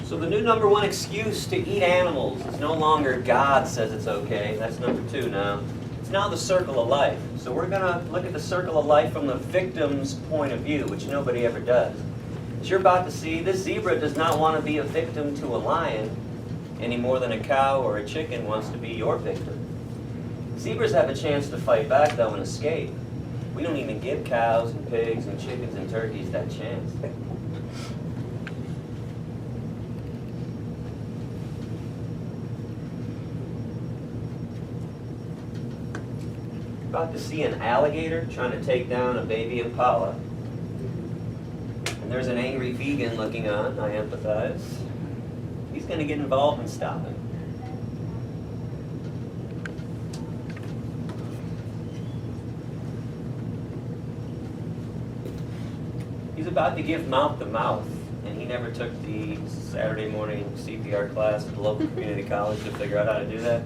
So the new number one excuse to eat animals is no longer God says it's okay. That's number two now. It's now the circle of life. So we're going to look at the circle of life from the victim's point of view, which nobody ever does. As you're about to see, this zebra does not want to be a victim to a lion any more than a cow or a chicken wants to be your victim. Zebras have a chance to fight back, though, and escape. We don't even give cows and pigs and chickens and turkeys that chance. About to see an alligator trying to take down a baby impala. And there's an angry vegan looking on. I empathize. He's going to get involved in stopping. He's about to give mouth to mouth, and he never took the Saturday morning CPR class at the local community college to figure out how to do that.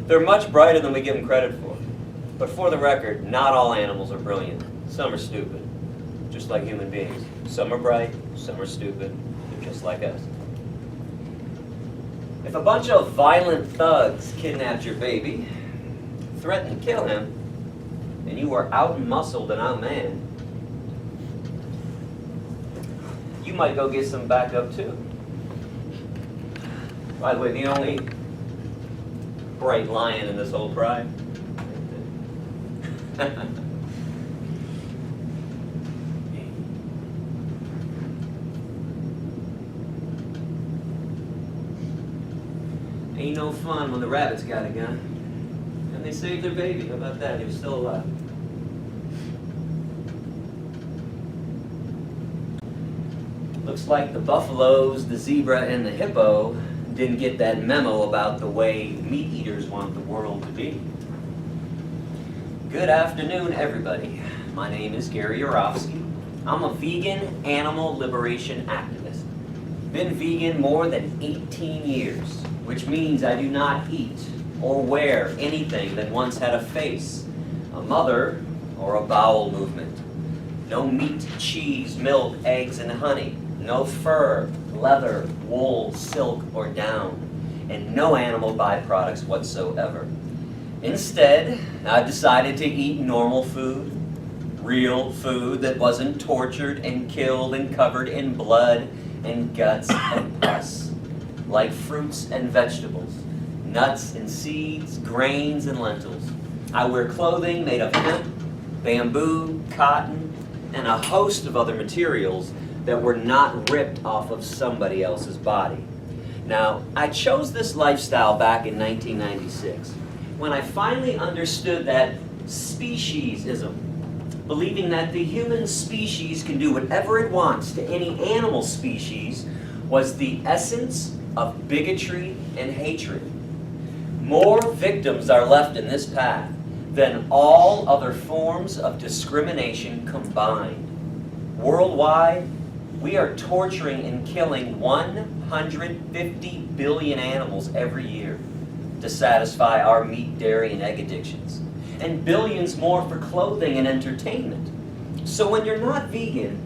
They're much brighter than we give them credit for. But for the record, not all animals are brilliant. Some are stupid, just like human beings. Some are bright, some are stupid, they're just like us. If a bunch of violent thugs kidnapped your baby, threatened to kill him, and you were out-muscled and outmanned, you might go get some backup too. By the way, the only bright lion in this whole pride. Ain't no fun when the rabbits got a gun. And they saved their baby. How about that? He was still alive. Looks like the buffaloes, the zebra, and the hippo didn't get that memo about the way meat eaters want the world to be. Good afternoon, everybody. My name is Yourofsky. I'm a vegan animal liberation activist. Been vegan more than 18 years, which means I do not eat or wear anything that once had a face, a mother, or a bowel movement. No meat, cheese, milk, eggs, and honey. No fur, leather, wool, silk, or down. And no animal byproducts whatsoever. Instead, I decided to eat normal food, real food that wasn't tortured and killed and covered in blood and guts and pus, like fruits and vegetables, nuts and seeds, grains and lentils. I wear clothing made of hemp, bamboo, cotton, and a host of other materials that were not ripped off of somebody else's body. Now, I chose this lifestyle back in 1996. When I finally understood that speciesism, believing that the human species can do whatever it wants to any animal species, was the essence of bigotry and hatred. More victims are left in this path than all other forms of discrimination combined. Worldwide, we are torturing and killing 150 billion animals every year to satisfy our meat, dairy, and egg addictions, and billions more for clothing and entertainment. So when you're not vegan,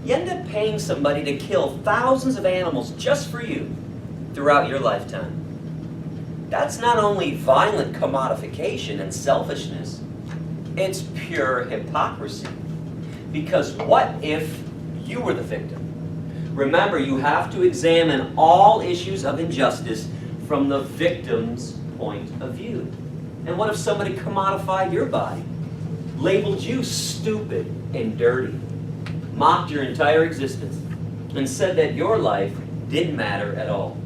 you end up paying somebody to kill thousands of animals just for you throughout your lifetime. That's not only violent commodification and selfishness, it's pure hypocrisy. Because what if you were the victim? Remember, you have to examine all issues of injustice from the victim's point of view. And what if somebody commodified your body, labeled you stupid and dirty, mocked your entire existence, and said that your life didn't matter at all?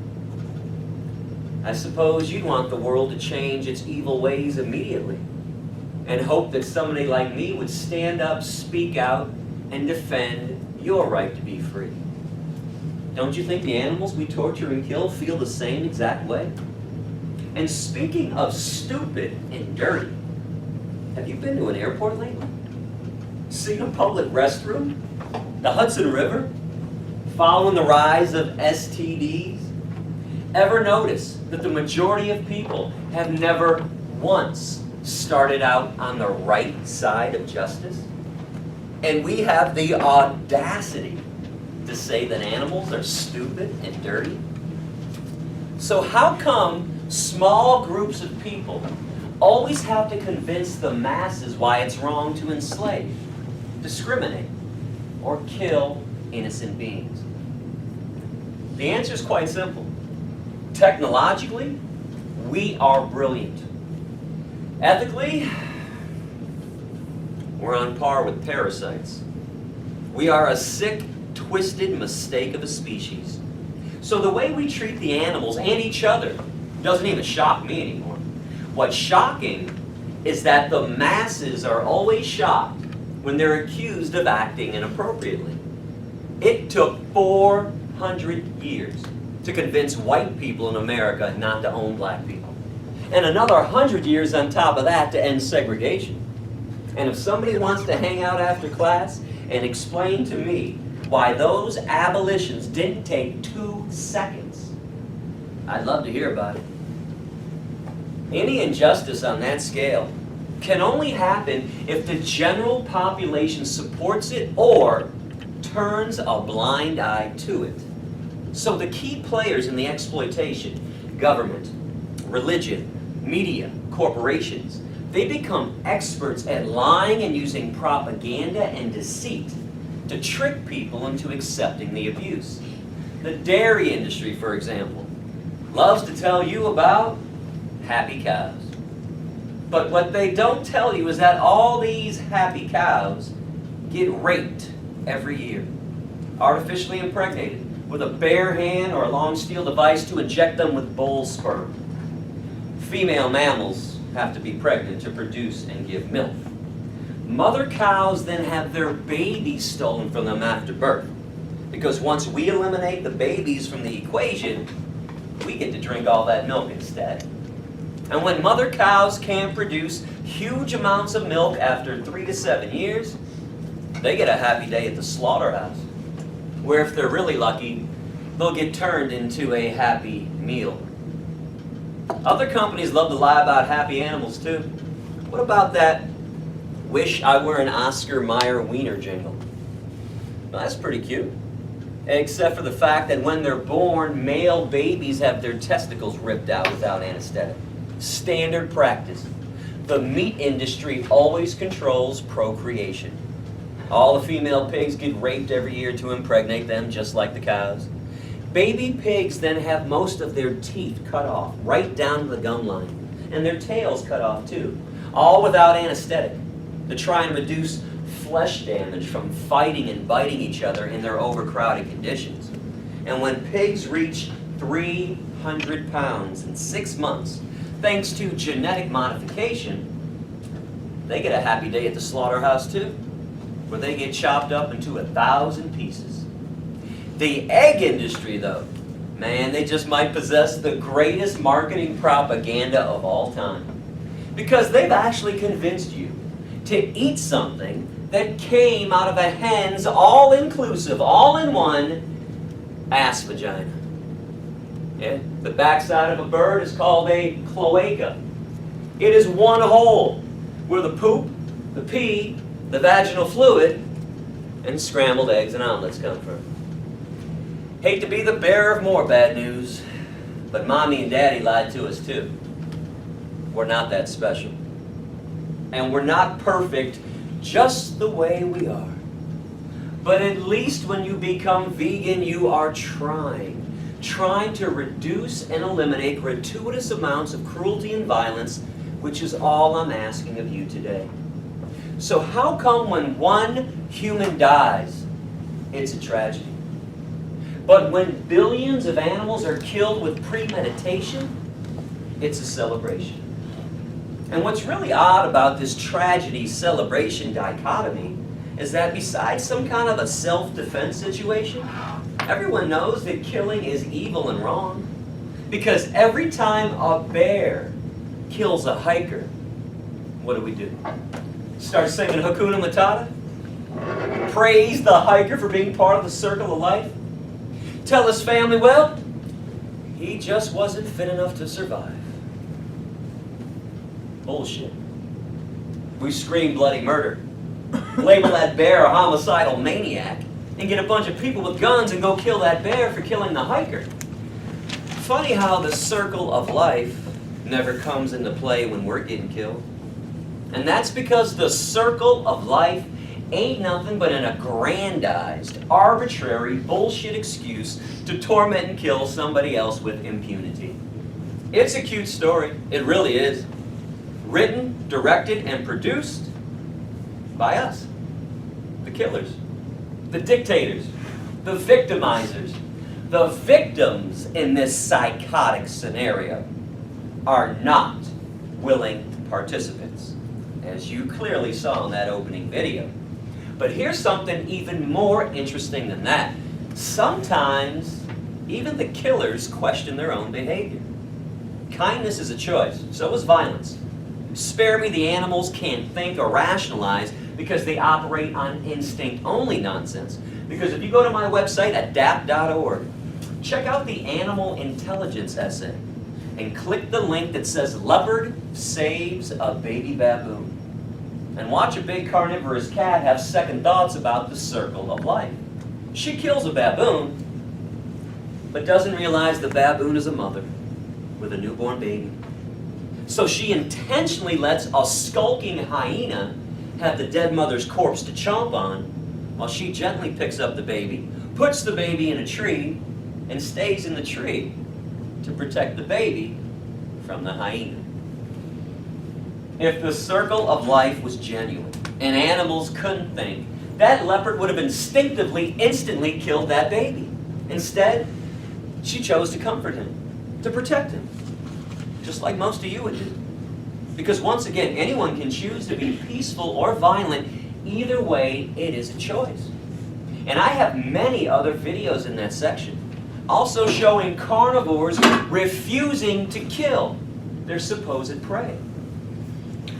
I suppose you'd want the world to change its evil ways immediately, and hope that somebody like me would stand up, speak out, and defend your right to be free. Don't you think the animals we torture and kill feel the same exact way? And speaking of stupid and dirty, have you been to an airport lately? Seen a public restroom? The Hudson River? Following the rise of STDs? Ever notice that the majority of people have never once started out on the right side of justice? And we have the audacity to say that animals are stupid and dirty? So how come small groups of people always have to convince the masses why it's wrong to enslave, discriminate, or kill innocent beings? The answer is quite simple. Technologically, we are brilliant. Ethically, we're on par with parasites. We are a sick, twisted mistake of a species. So the way we treat the animals and each other doesn't even shock me anymore. What's shocking is that the masses are always shocked when they're accused of acting inappropriately. It took 400 years to convince white people in America not to own black people. And another 100 years on top of that to end segregation. And if somebody wants to hang out after class and explain to me why those abolitions didn't take 2 seconds, I'd love to hear about it. Any injustice on that scale can only happen if the general population supports it or turns a blind eye to it. So the key players in the exploitation, government, religion, media, corporations, they become experts at lying and using propaganda and deceit to trick people into accepting the abuse. The dairy industry, for example, loves to tell you about happy cows. But what they don't tell you is that all these happy cows get raped every year, artificially impregnated with a bare hand or a long steel device to inject them with bull sperm. Female mammals have to be pregnant to produce and give milk. Mother cows then have their babies stolen from them after birth, because once we eliminate the babies from the equation, we get to drink all that milk instead. And when mother cows can't produce huge amounts of milk after 3 to 7 years, they get a happy day at the slaughterhouse, where if they're really lucky, they'll get turned into a happy meal. Other companies love to lie about happy animals too. What about that "Wish I Were an Oscar Mayer Wiener" jingle? Well, that's pretty cute. Except for the fact that when they're born, male babies have their testicles ripped out without anesthetic. Standard practice. The meat industry always controls procreation. All the female pigs get raped every year to impregnate them, just like the cows. Baby pigs then have most of their teeth cut off, right down to the gum line, and their tails cut off too, all without anesthetic, to try and reduce flesh damage from fighting and biting each other in their overcrowded conditions. And when pigs reach 300 pounds in 6 months, thanks to genetic modification, they get a happy day at the slaughterhouse too, where they get chopped up into 1,000 pieces. The egg industry, though, man, they just might possess the greatest marketing propaganda of all time, because they've actually convinced you to eat something that came out of a hen's all-inclusive, all-in-one ass vagina. Yeah? The backside of a bird is called a cloaca. It is one hole where the poop, the pee, the vaginal fluid, and scrambled eggs and omelets come from. Hate to be the bearer of more bad news, but Mommy and Daddy lied to us too. We're not that special. And we're not perfect just the way we are. But at least when you become vegan, you are trying to reduce and eliminate gratuitous amounts of cruelty and violence, which is all I'm asking of you today. So how come when one human dies, it's a tragedy? But when billions of animals are killed with premeditation, it's a celebration. And what's really odd about this tragedy-celebration dichotomy is that besides some kind of a self-defense situation, everyone knows that killing is evil and wrong. Because every time a bear kills a hiker, what do? Start singing Hakuna Matata? Praise the hiker for being part of the circle of life? Tell his family, well, he just wasn't fit enough to survive. Bullshit. We scream bloody murder, label that bear a homicidal maniac, and get a bunch of people with guns and go kill that bear for killing the hiker. Funny how the circle of life never comes into play when we're getting killed. And that's because the circle of life ain't nothing but an aggrandized, arbitrary, bullshit excuse to torment and kill somebody else with impunity. It's a cute story. It really is. Written, directed, and produced by us. The killers. The dictators. The victimizers. The victims in this psychotic scenario are not willing participants, as you clearly saw in that opening video. But here's something even more interesting than that. Sometimes, even the killers question their own behavior. Kindness is a choice, so is violence. Spare me the animals can't think or rationalize because they operate on instinct-only nonsense. Because if you go to my website at dap.org, check out the animal intelligence essay and click the link that says leopard saves a baby baboon. And watch a big carnivorous cat have second thoughts about the circle of life. She kills a baboon, but doesn't realize the baboon is a mother with a newborn baby. So she intentionally lets a skulking hyena have the dead mother's corpse to chomp on, while she gently picks up the baby, puts the baby in a tree, and stays in the tree to protect the baby from the hyena. If the circle of life was genuine and animals couldn't think, that leopard would have instinctively, instantly killed that baby. Instead, she chose to comfort him, to protect him, just like most of you would do. Because once again, anyone can choose to be peaceful or violent. Either way, it is a choice. And I have many other videos in that section, also showing carnivores refusing to kill their supposed prey.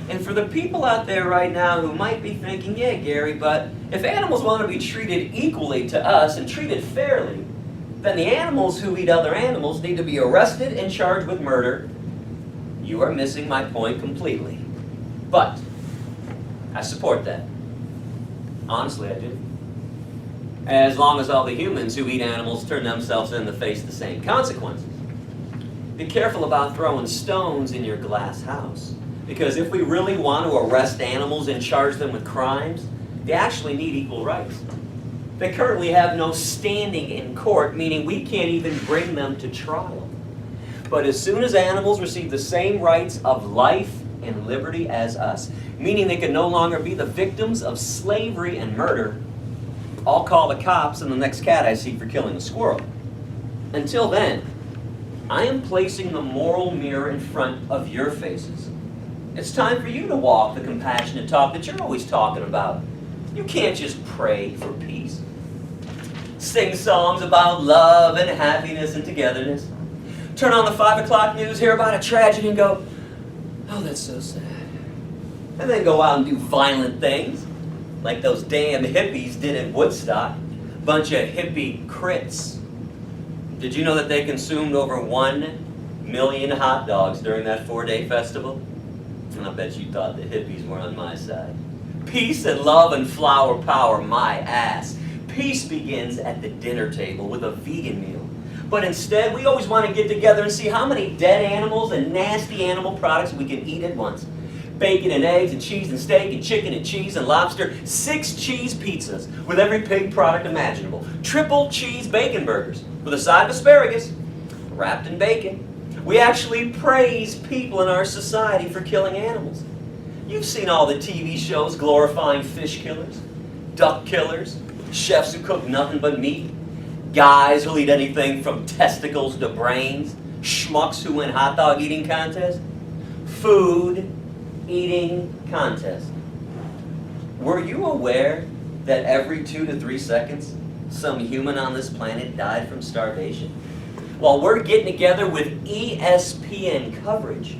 And for the people out there right now who might be thinking, yeah, Gary, but if animals want to be treated equally to us and treated fairly, then the animals who eat other animals need to be arrested and charged with murder. You are missing my point completely. But I support that. Honestly, I do. As long as all the humans who eat animals turn themselves in to face the same consequences. Be careful about throwing stones in your glass house. Because if we really want to arrest animals and charge them with crimes, they actually need equal rights. They currently have no standing in court, meaning we can't even bring them to trial. But as soon as animals receive the same rights of life and liberty as us, meaning they can no longer be the victims of slavery and murder, I'll call the cops and the next cat I see for killing a squirrel. Until then, I am placing the moral mirror in front of your faces. It's time for you to walk the compassionate talk that you're always talking about. You can't just pray for peace. Sing songs about love and happiness and togetherness. Turn on the 5 o'clock news, hear about a tragedy and go, oh, that's so sad. And then go out and do violent things, like those damn hippies did in Woodstock. Bunch of hippie crits. Did you know that they consumed over 1 million hot dogs during that 4-day festival? And I bet you thought the hippies were on my side. Peace and love and flower power, my ass. Peace begins at the dinner table with a vegan meal. But instead, we always want to get together and see how many dead animals and nasty animal products we can eat at once. Bacon and eggs and cheese and steak and chicken and cheese and lobster. 6 cheese pizzas with every pig product imaginable. Triple cheese bacon burgers with a side of asparagus wrapped in bacon. We actually praise people in our society for killing animals. You've seen all the TV shows glorifying fish killers, duck killers, chefs who cook nothing but meat, guys who'll eat anything from testicles to brains, schmucks who win hot dog eating contests. Food eating contest. Were you aware that every 2 to 3 seconds, some human on this planet died from starvation? While we're getting together with ESPN coverage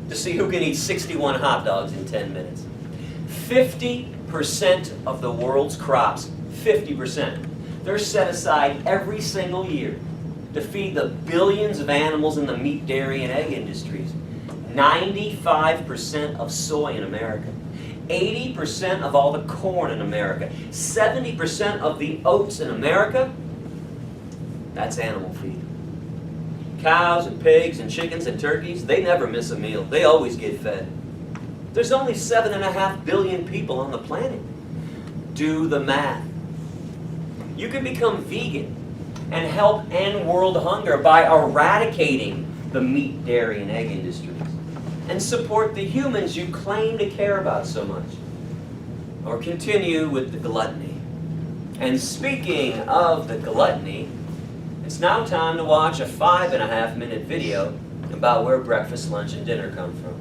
to see who can eat 61 hot dogs in 10 minutes. 50% of the world's crops, 50%, they're set aside every single year to feed the billions of animals in the meat, dairy, and egg industries. 95% of soy in America. 80% of all the corn in America. 70% of the oats in America, that's animal feed. Cows and pigs and chickens and turkeys, they never miss a meal. They always get fed. There's only 7.5 billion people on the planet. Do the math. You can become vegan and help end world hunger by eradicating the meat, dairy, and egg industries and support the humans you claim to care about so much. Or continue with the gluttony. And speaking of the gluttony, it's now time to watch a 5.5-minute video about where breakfast, lunch, and dinner come from.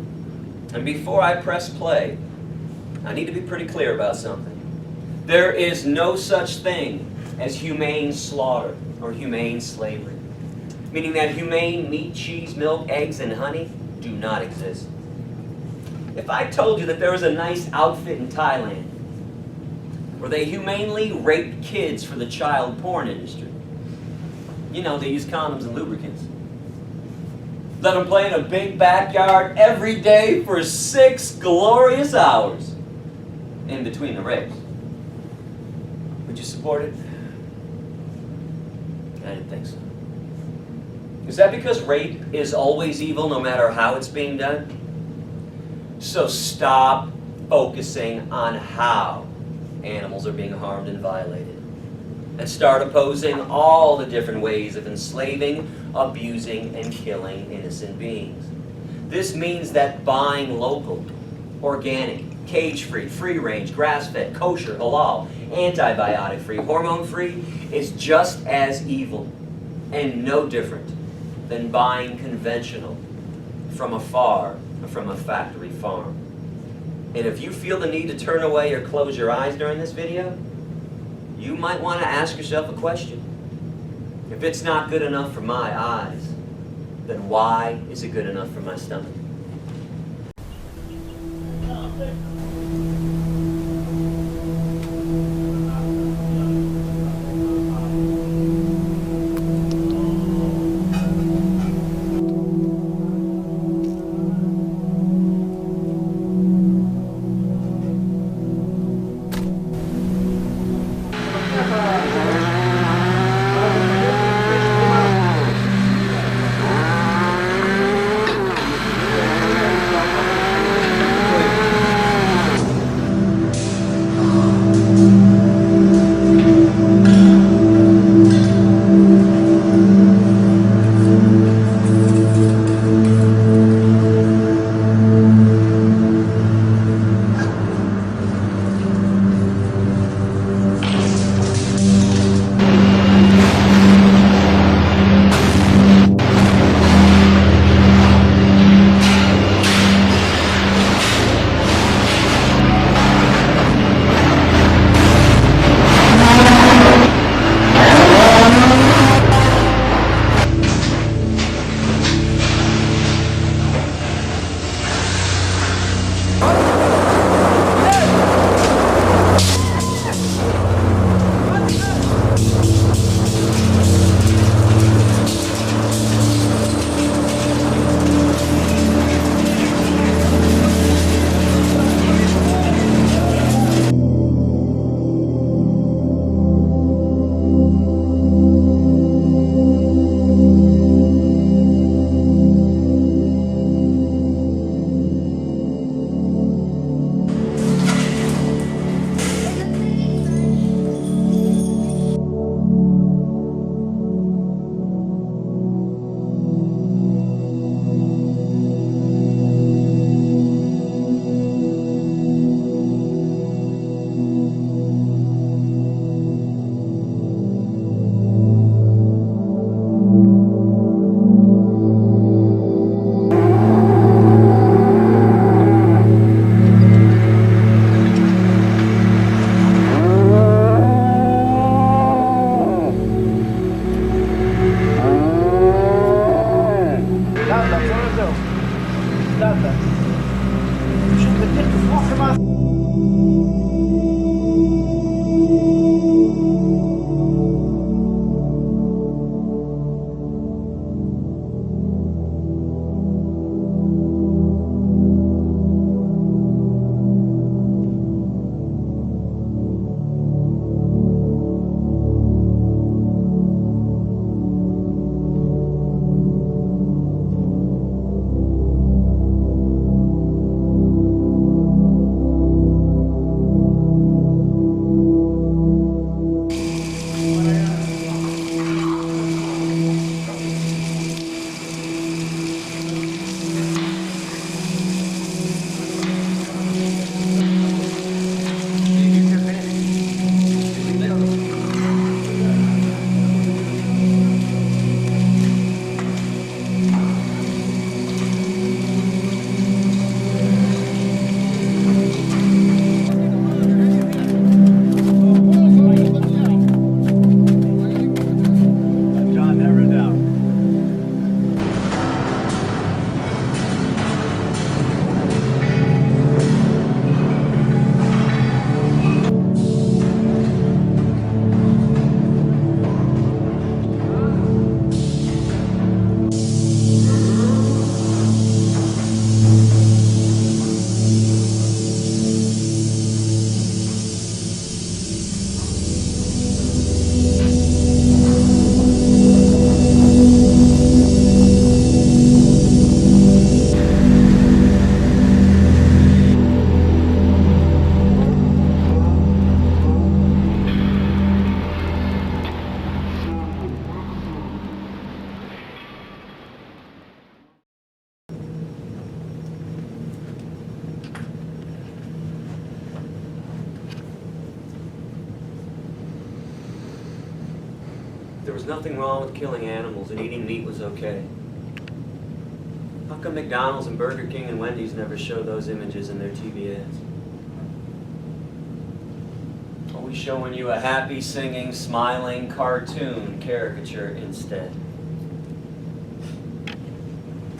And before I press play, I need to be pretty clear about something. There is no such thing as humane slaughter or humane slavery, meaning that humane meat, cheese, milk, eggs, and honey do not exist. If I told you that there was a nice outfit in Thailand where they humanely raped kids for the child porn industry, you know, they use condoms and lubricants, let them play in a big backyard every day for 6 glorious hours in between the rapes, would you support it? I didn't think so. Is that because rape is always evil no matter how it's being done? So stop focusing on how animals are being harmed and violated, and start opposing all the different ways of enslaving, abusing, and killing innocent beings. This means that buying local, organic, cage-free, free-range, grass-fed, kosher, halal, antibiotic-free, hormone-free is just as evil and no different than buying conventional from afar or from a factory farm. And if you feel the need to turn away or close your eyes during this video, you might want to ask yourself a question. If it's not good enough for my eyes, then why is it good enough for my stomach? there was nothing wrong with killing animals and eating meat was okay, how come McDonald's and Burger King and Wendy's never show those images in their TV ads? Always showing you a happy, singing, smiling cartoon caricature instead.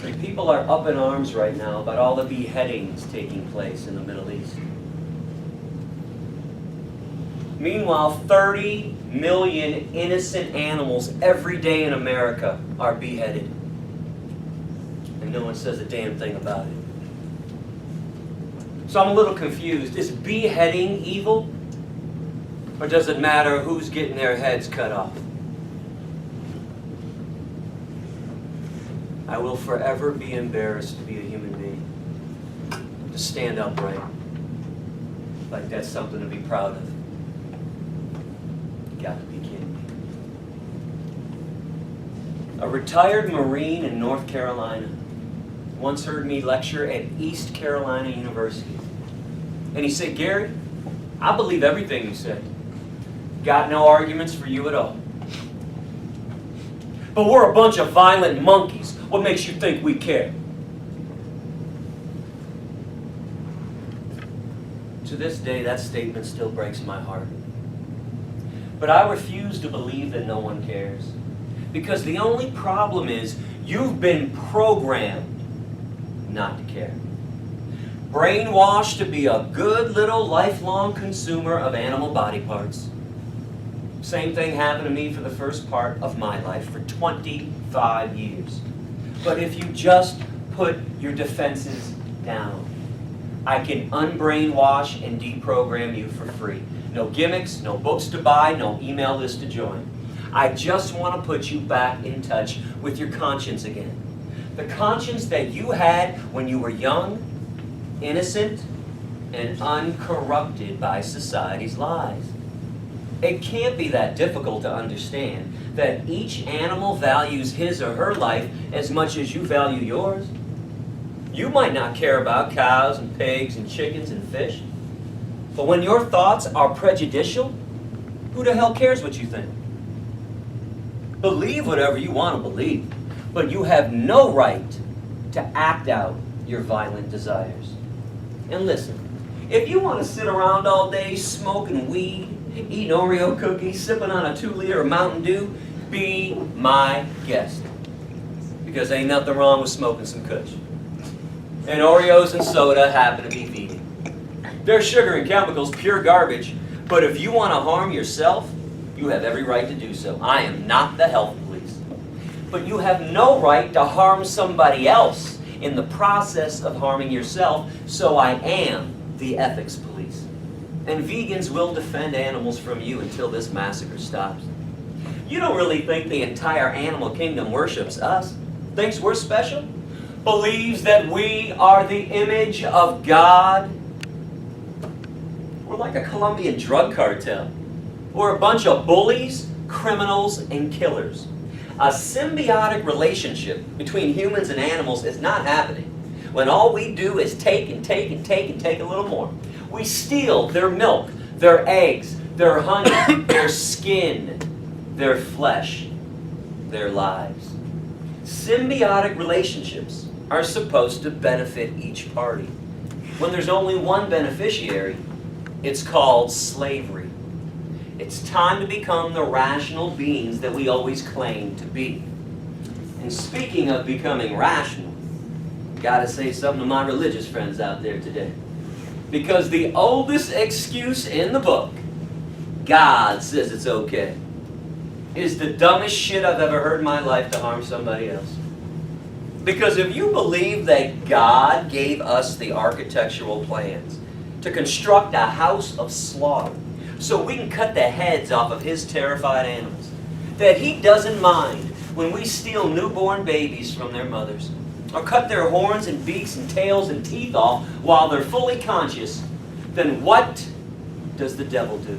And people are up in arms right now about all the beheadings taking place in the Middle East. Meanwhile, 30 million innocent animals every day in America are beheaded. And no one says a damn thing about it. So I'm a little confused. Is beheading evil? Or does it matter who's getting their heads cut off? I will forever be embarrassed to be a human being. To stand upright. Like that's something to be proud of. You got to be kidding me. A retired Marine in North Carolina once heard me lecture at East Carolina University. And he said, "Gary, I believe everything you say. Got no arguments for you at all. But we're a bunch of violent monkeys. What makes you think we care?" To this day, that statement still breaks my heart. But I refuse to believe that no one cares. Because the only problem is you've been programmed not to care. Brainwashed to be a good little lifelong consumer of animal body parts. Same thing happened to me for the first part of my life for 25 years. But if you just put your defenses down, I can unbrainwash and deprogram you for free. No gimmicks, no books to buy, no email list to join. I just want to put you back in touch with your conscience again. The conscience that you had when you were young, innocent, and uncorrupted by society's lies. It can't be that difficult to understand that each animal values his or her life as much as you value yours. You might not care about cows and pigs and chickens and fish, but when your thoughts are prejudicial, who the hell cares what you think? Believe whatever you want to believe, but you have no right to act out your violent desires. And listen, if you want to sit around all day smoking weed, eating Oreo cookies, sipping on a 2-liter of Mountain Dew, be my guest. Because ain't nothing wrong with smoking some kush. And Oreos and soda happen to be vegan. They're sugar and chemicals, pure garbage. But if you want to harm yourself, you have every right to do so. I am not the health police. But you have no right to harm somebody else in the process of harming yourself, so I am the ethics police. And vegans will defend animals from you until this massacre stops. You don't really think the entire animal kingdom worships us, thinks we're special, believes that we are the image of God? We're like a Colombian drug cartel. We're a bunch of bullies, criminals, and killers. A symbiotic relationship between humans and animals is not happening when all we do is take and take and take and take a little more. We steal their milk, their eggs, their honey, their skin, their flesh, their lives. Symbiotic relationships are supposed to benefit each party. When there's only one beneficiary, it's called slavery. It's time to become the rational beings that we always claim to be. And speaking of becoming rational, gotta say something to my religious friends out there today. Because the oldest excuse in the book, God says it's okay, is the dumbest shit I've ever heard in my life to harm somebody else. Because if you believe that God gave us the architectural plans to construct a house of slaughter so we can cut the heads off of his terrified animals, that he doesn't mind when we steal newborn babies from their mothers, or cut their horns and beaks and tails and teeth off while they're fully conscious, then what does the devil do?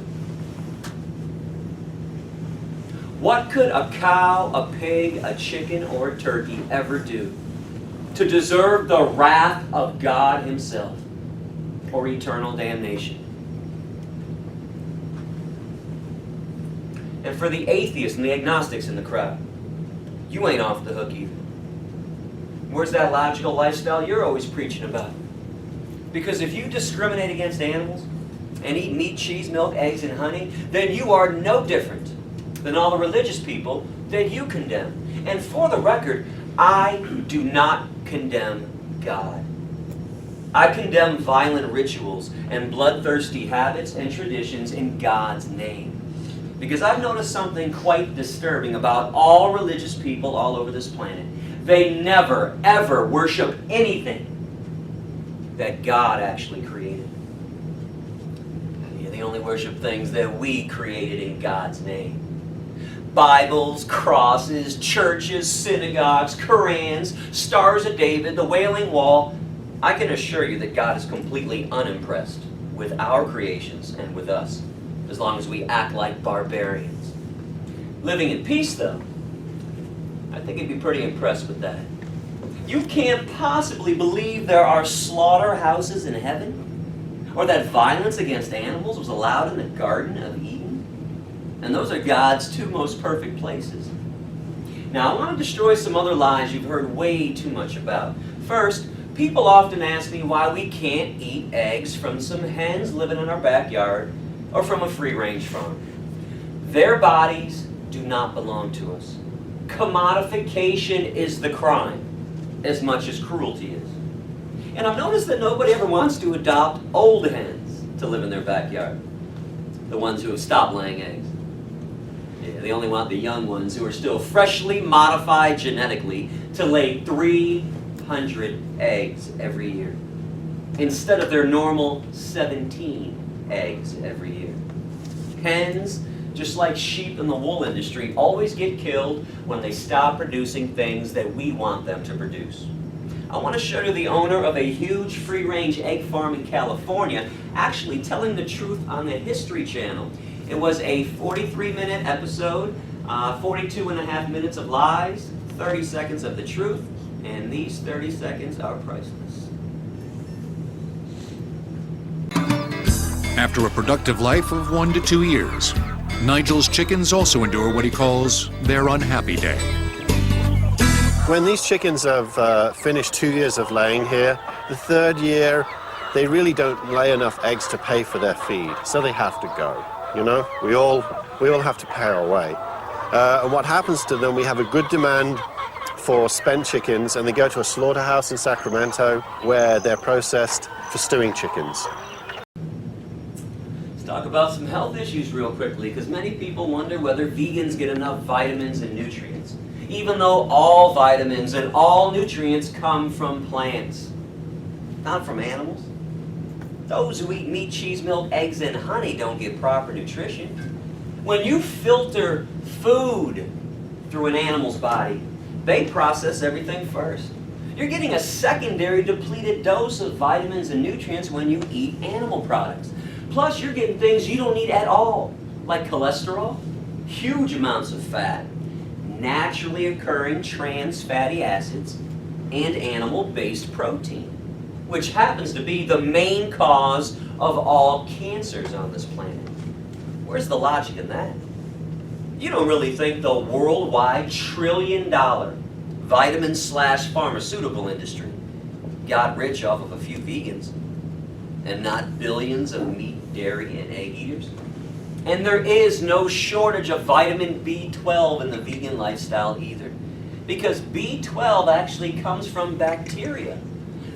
What could a cow, a pig, a chicken, or a turkey ever do to deserve the wrath of God himself or eternal damnation? And And for the atheists and the agnostics in the crowd, you ain't off the hook either. Where's that logical lifestyle you're always preaching about? Because if you discriminate against animals and eat meat, cheese, milk, eggs, and honey, then you are no different than all the religious people that you condemn. And for the record, I do not condemn God. I condemn violent rituals and bloodthirsty habits and traditions in God's name. Because I've noticed something quite disturbing about all religious people all over this planet. They never, ever worship anything that God actually created. They only worship things that we created in God's name. Bibles, crosses, churches, synagogues, Korans, Stars of David, the Wailing Wall. I can assure you that God is completely unimpressed with our creations and with us, as long as we act like barbarians. Living in peace, though, I think he'd be pretty impressed with that. You can't possibly believe there are slaughterhouses in heaven? Or that violence against animals was allowed in the Garden of Eden? And those are God's two most perfect places. Now, I want to destroy some other lies you've heard way too much about. First, people often ask me why we can't eat eggs from some hens living in our backyard or from a free-range farm. Their bodies do not belong to us. Commodification is the crime, as much as cruelty is. And I've noticed that nobody ever wants to adopt old hens to live in their backyard. The ones who have stopped laying eggs. Yeah, they only want the young ones who are still freshly modified genetically to lay 300 eggs every year, instead of their normal 17 eggs every year. Hens, just like sheep in the wool industry, always get killed when they stop producing things that we want them to produce. I want to show you the owner of a huge free-range egg farm in California actually telling the truth on the History Channel. It was a 43-minute episode, 42 and a half minutes of lies, 30 seconds of the truth, and these 30 seconds are priceless. After a productive life of 1 to 2 years, Nigel's chickens also endure what he calls their unhappy day. When these chickens have finished 2 years of laying here, the third year, they really don't lay enough eggs to pay for their feed, so they have to go. You know, we all have to pay our way. And what happens to them, we have a good demand for spent chickens, and they go to a slaughterhouse in Sacramento where they're processed for stewing chickens. Let's talk about some health issues real quickly, because many people wonder whether vegans get enough vitamins and nutrients, even though all vitamins and all nutrients come from plants, not from animals. Those who eat meat, cheese, milk, eggs, and honey don't get proper nutrition. When you filter food through an animal's body, they process everything first. You're getting a secondary depleted dose of vitamins and nutrients when you eat animal products. Plus, you're getting things you don't need at all, like cholesterol, huge amounts of fat, naturally occurring trans fatty acids, and animal-based protein, which happens to be the main cause of all cancers on this planet. Where's the logic in that? You don't really think the worldwide trillion-dollar vitamin/pharmaceutical industry got rich off of a few vegans and not billions of meat, dairy, and egg eaters? And there is no shortage of vitamin B12 in the vegan lifestyle either, because B12 actually comes from bacteria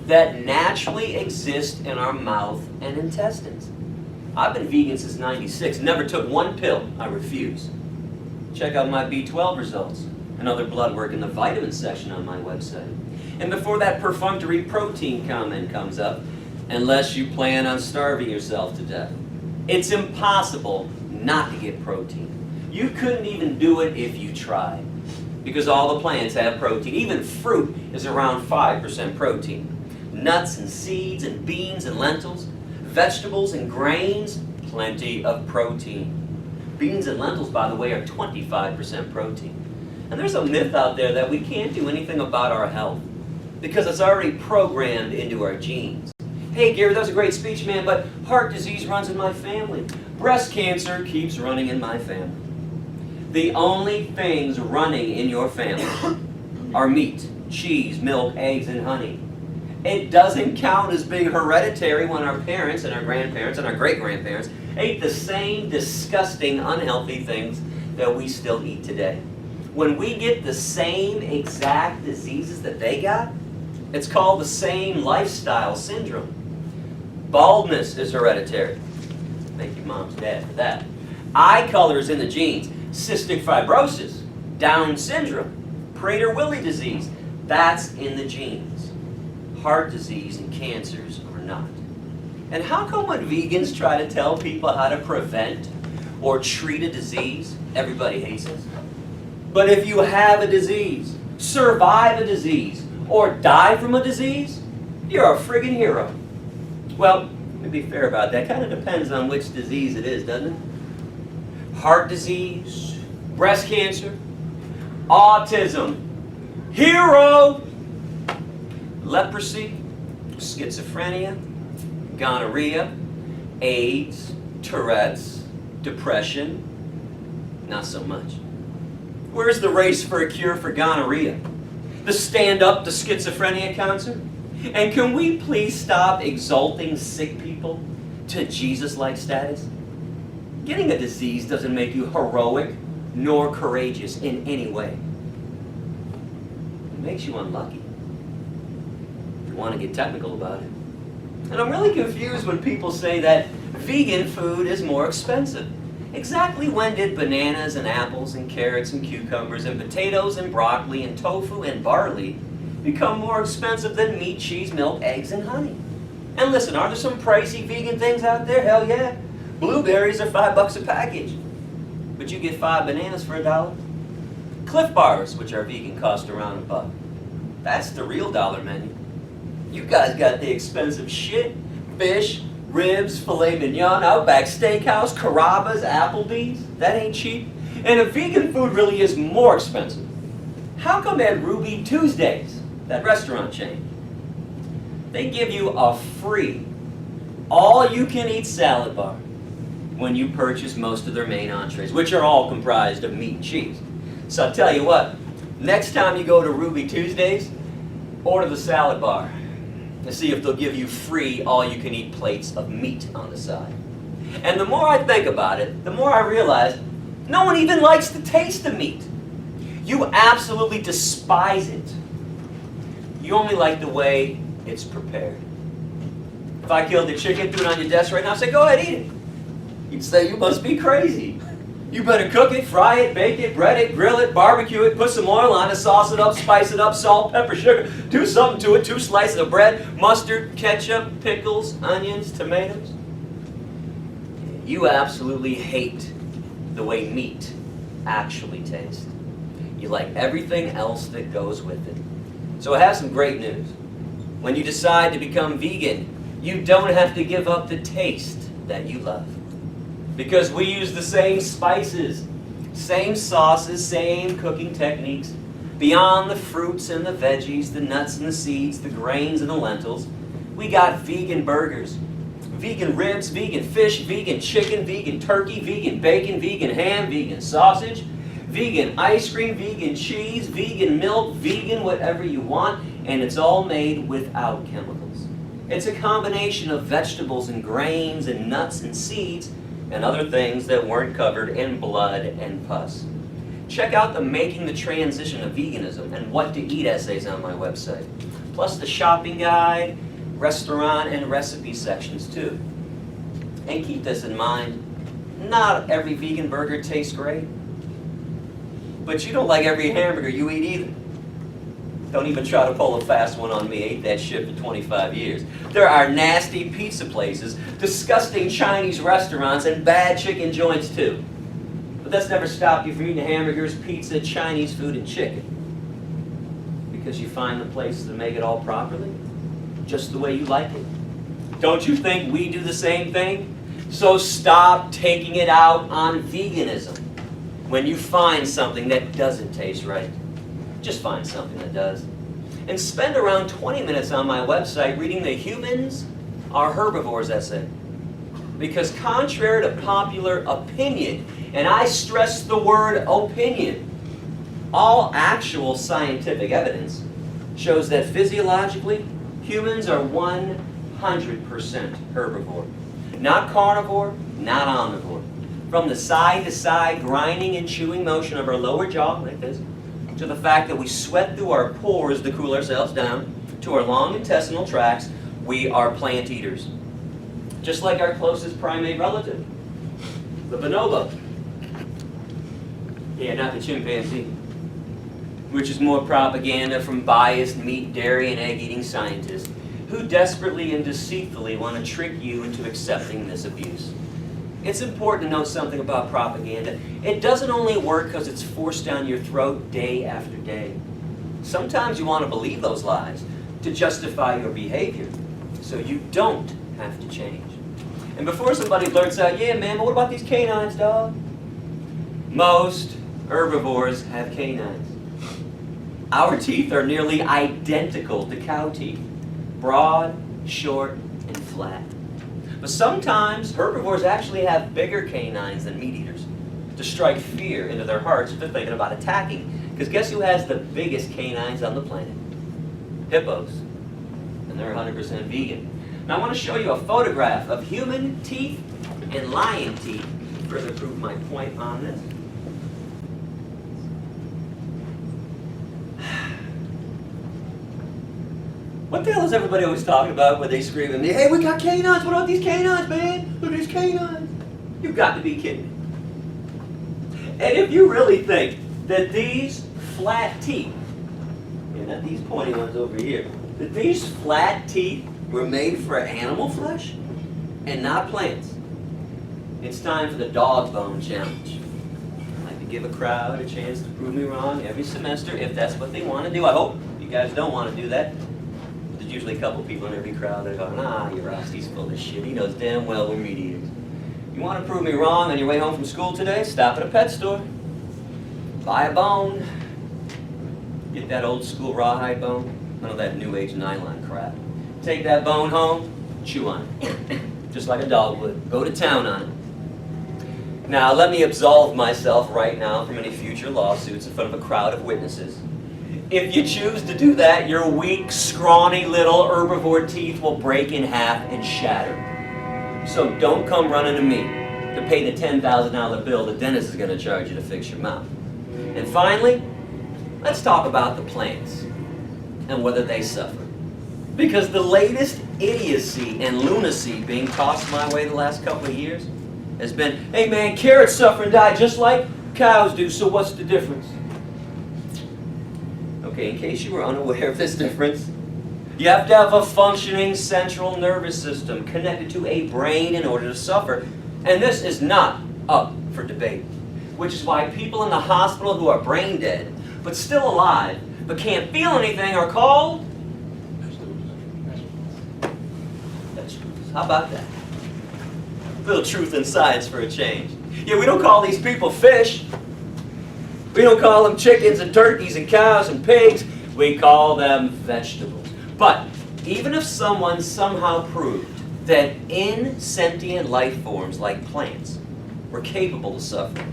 that naturally exist in our mouth and intestines. I've been vegan since '96, never took one pill. I refuse. Check out my B12 results and other blood work in the vitamin section on my website. And before that perfunctory protein comment comes up, unless you plan on starving yourself to death, it's impossible not to get protein. You couldn't even do it if you tried, because all the plants have protein. Even fruit is around 5% protein. Nuts and seeds and beans and lentils, vegetables and grains, plenty of protein. Beans and lentils, by the way, are 25% protein. And there's a myth out there that we can't do anything about our health because it's already programmed into our genes. Hey, Gary, that was a great speech, man, but heart disease runs in my family. Breast cancer keeps running in my family. The only things running in your family are meat, cheese, milk, eggs, and honey. It doesn't count as being hereditary when our parents and our grandparents and our great-grandparents ate the same disgusting, unhealthy things that we still eat today. When we get the same exact diseases that they got, it's called the same lifestyle syndrome. Baldness is hereditary. Thank you, Mom's dad, for that. Eye color is in the genes. Cystic fibrosis, Down syndrome, Prader-Willi disease, that's in the genes. Heart disease and cancers are not. And how come when vegans try to tell people how to prevent or treat a disease, everybody hates us? But if you have a disease, survive a disease, or die from a disease, you're a friggin' hero. Well, to be fair about that, kind of depends on which disease it is, doesn't it? Heart disease, breast cancer, autism, hero, leprosy, schizophrenia, gonorrhea, AIDS, Tourette's, depression, not so much. Where's the race for a cure for gonorrhea? The stand up to schizophrenia concert? And can we please stop exalting sick people to Jesus-like status? Getting a disease doesn't make you heroic nor courageous in any way. It makes you unlucky, if you want to get technical about it. And I'm really confused when people say that vegan food is more expensive. Exactly when did bananas and apples and carrots and cucumbers and potatoes and broccoli and tofu and barley become more expensive than meat, cheese, milk, eggs, and honey? And listen, are there some pricey vegan things out there? Hell yeah. Blueberries are $5 a package, but you get 5 bananas for $1. Cliff Bars, which are vegan, cost around $1. That's the real dollar menu. You guys got the expensive shit. Fish, ribs, filet mignon, Outback Steakhouse, Carrabba's, Applebee's. That ain't cheap. And if vegan food really is more expensive, how come at Ruby Tuesdays, that restaurant chain, they give you a free, all-you-can-eat salad bar when you purchase most of their main entrees, which are all comprised of meat and cheese? So I'll tell you what, next time you go to Ruby Tuesdays, order the salad bar and see if they'll give you free all-you-can-eat plates of meat on the side. And the more I think about it, the more I realize no one even likes the taste of meat. You absolutely despise it. You only like the way it's prepared. If I killed the chicken, threw it on your desk right now, say, go ahead, eat it. You'd say, you must be crazy. You better cook it, fry it, bake it, bread it, grill it, barbecue it, put some oil on it, sauce it up, spice it up, salt, pepper, sugar, do something to it, 2 slices of bread, mustard, ketchup, pickles, onions, tomatoes. You absolutely hate the way meat actually tastes. You like everything else that goes with it. So I have some great news. When you decide to become vegan, you don't have to give up the taste that you love. Because we use the same spices, same sauces, same cooking techniques. Beyond the fruits and the veggies, the nuts and the seeds, the grains and the lentils, we got vegan burgers, vegan ribs, vegan fish, vegan chicken, vegan turkey, vegan bacon, vegan ham, vegan sausage, vegan ice cream, vegan cheese, vegan milk, vegan whatever you want, and it's all made without chemicals. It's a combination of vegetables and grains and nuts and seeds and other things that weren't covered in blood and pus. Check out the Making the Transition of Veganism and What to Eat essays on my website, plus the shopping guide, restaurant, and recipe sections too. And keep this in mind, not every vegan burger tastes great, but you don't like every hamburger you eat either. Don't even try to pull a fast one on me. Ate that shit for 25 years. There are nasty pizza places, disgusting Chinese restaurants, and bad chicken joints too. But that's never stopped you from eating hamburgers, pizza, Chinese food, and chicken. Because you find the places that make it all properly, just the way you like it. Don't you think we do the same thing? So stop taking it out on veganism. When you find something that doesn't taste right, just find something that does. And spend around 20 minutes on my website reading the Humans Are Herbivores essay. Because contrary to popular opinion, and I stress the word opinion, all actual scientific evidence shows that physiologically, humans are 100% herbivore. Not carnivore, not omnivore. From the side-to-side grinding and chewing motion of our lower jaw, like this, to the fact that we sweat through our pores to cool ourselves down, to our long intestinal tracts, we are plant eaters. Just like our closest primate relative, the bonobo. Yeah, not the chimpanzee. Which is more propaganda from biased meat, dairy, and egg-eating scientists who desperately and deceitfully want to trick you into accepting this abuse. It's important to know something about propaganda. It doesn't only work because it's forced down your throat day after day. Sometimes you want to believe those lies to justify your behavior, so you don't have to change. And before somebody blurts out, yeah man, but what about these canines, dog? Most herbivores have canines. Our teeth are nearly identical to cow teeth. Broad, short, and flat. But sometimes herbivores actually have bigger canines than meat eaters to strike fear into their hearts if they're thinking about attacking. Because guess who has the biggest canines on the planet? Hippos. And they're 100% vegan. Now I want to show you a photograph of human teeth and lion teeth to further prove my point on this. What the hell is everybody always talking about when they scream at me, hey, we got canines, what about these canines, man? Look at these canines. You've got to be kidding me. And if you really think that these flat teeth, and not these pointy ones over here, that these flat teeth were made for animal flesh and not plants, it's time for the dog bone challenge. I like to give a crowd a chance to prove me wrong every semester if that's what they want to do. I hope you guys don't want to do that. There's usually a couple people in every crowd that are going, Yourofsky's full of shit. He knows damn well we're meat eaters. You want to prove me wrong on your way home from school today? Stop at a pet store. Buy a bone. Get that old school rawhide bone. None of that new age nylon crap. Take that bone home, chew on it. Just like a dog would. Go to town on it. Now, let me absolve myself right now from any future lawsuits in front of a crowd of witnesses. If you choose to do that, your weak, scrawny little herbivore teeth will break in half and shatter. So don't come running to me to pay the $10,000 bill the dentist is going to charge you to fix your mouth. And finally, let's talk about the plants and whether they suffer. Because the latest idiocy and lunacy being tossed my way the last couple of years has been, hey man, carrots suffer and die just like cows do, so what's the difference? Okay, in case you were unaware of this difference, you have to have a functioning central nervous system connected to a brain in order to suffer. And this is not up for debate. Which is why people in the hospital who are brain dead, but still alive, but can't feel anything are called vegetables. How about that? A little truth in science for a change. Yeah, we don't call these people fish. We don't call them chickens and turkeys and cows and pigs. We call them vegetables. But even if someone somehow proved that insentient life forms like plants were capable of suffering,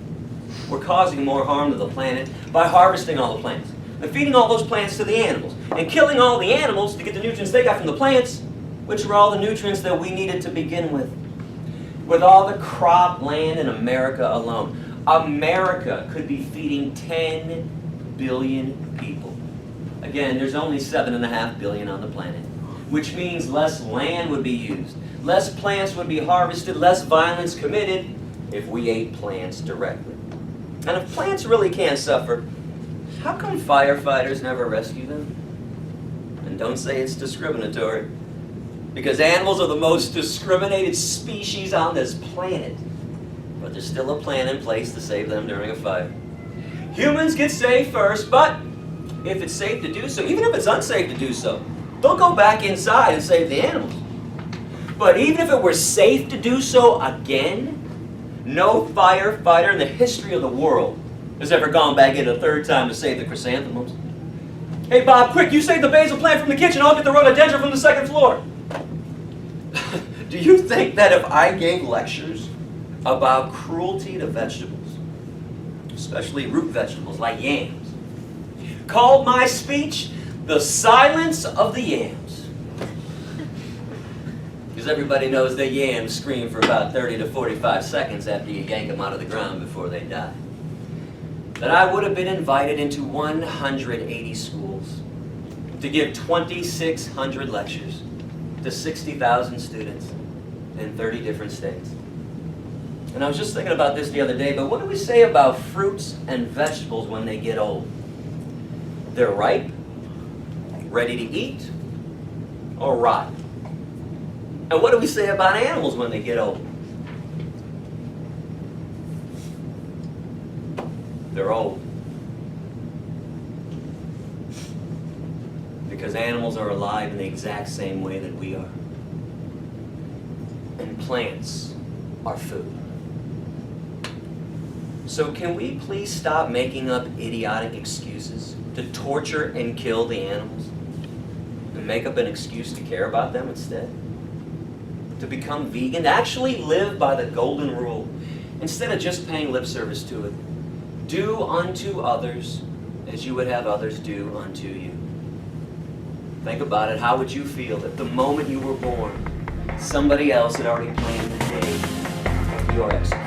we're causing more harm to the planet by harvesting all the plants and feeding all those plants to the animals and killing all the animals to get the nutrients they got from the plants, which were all the nutrients that we needed to begin with. With all the crop land in America alone, America could be feeding 10 billion people. Again, there's only 7.5 billion on the planet, which means less land would be used, less plants would be harvested, less violence committed if we ate plants directly. And if plants really can't suffer, how come firefighters never rescue them? And don't say it's discriminatory, because animals are the most discriminated species on this planet. But there's still a plan in place to save them during a fire. Humans get saved first, but if it's safe to do so, even if it's unsafe to do so, they'll go back inside and save the animals. But even if it were safe to do so again, no firefighter in the history of the world has ever gone back in a third time to save the chrysanthemums. Hey Bob, quick, you save the basil plant from the kitchen, I'll get the rhododendron from the second floor. Do you think that if I gave lectures about cruelty to vegetables, especially root vegetables like yams, called my speech the silence of the yams? Because everybody knows that yams scream for about 30 to 45 seconds after you yank them out of the ground before they die. That I would have been invited into 180 schools to give 2,600 lectures to 60,000 students in 30 different states. And I was just thinking about this the other day, but what do we say about fruits and vegetables when they get old? They're ripe, ready to eat, or rot. And what do we say about animals when they get old? They're old. Because animals are alive in the exact same way that we are. And plants are food. So can we please stop making up idiotic excuses to torture and kill the animals? And make up an excuse to care about them instead? To become vegan, to actually live by the golden rule, instead of just paying lip service to it. Do unto others as you would have others do unto you. Think about it. How would you feel if the moment you were born, somebody else had already planned the day of your execution?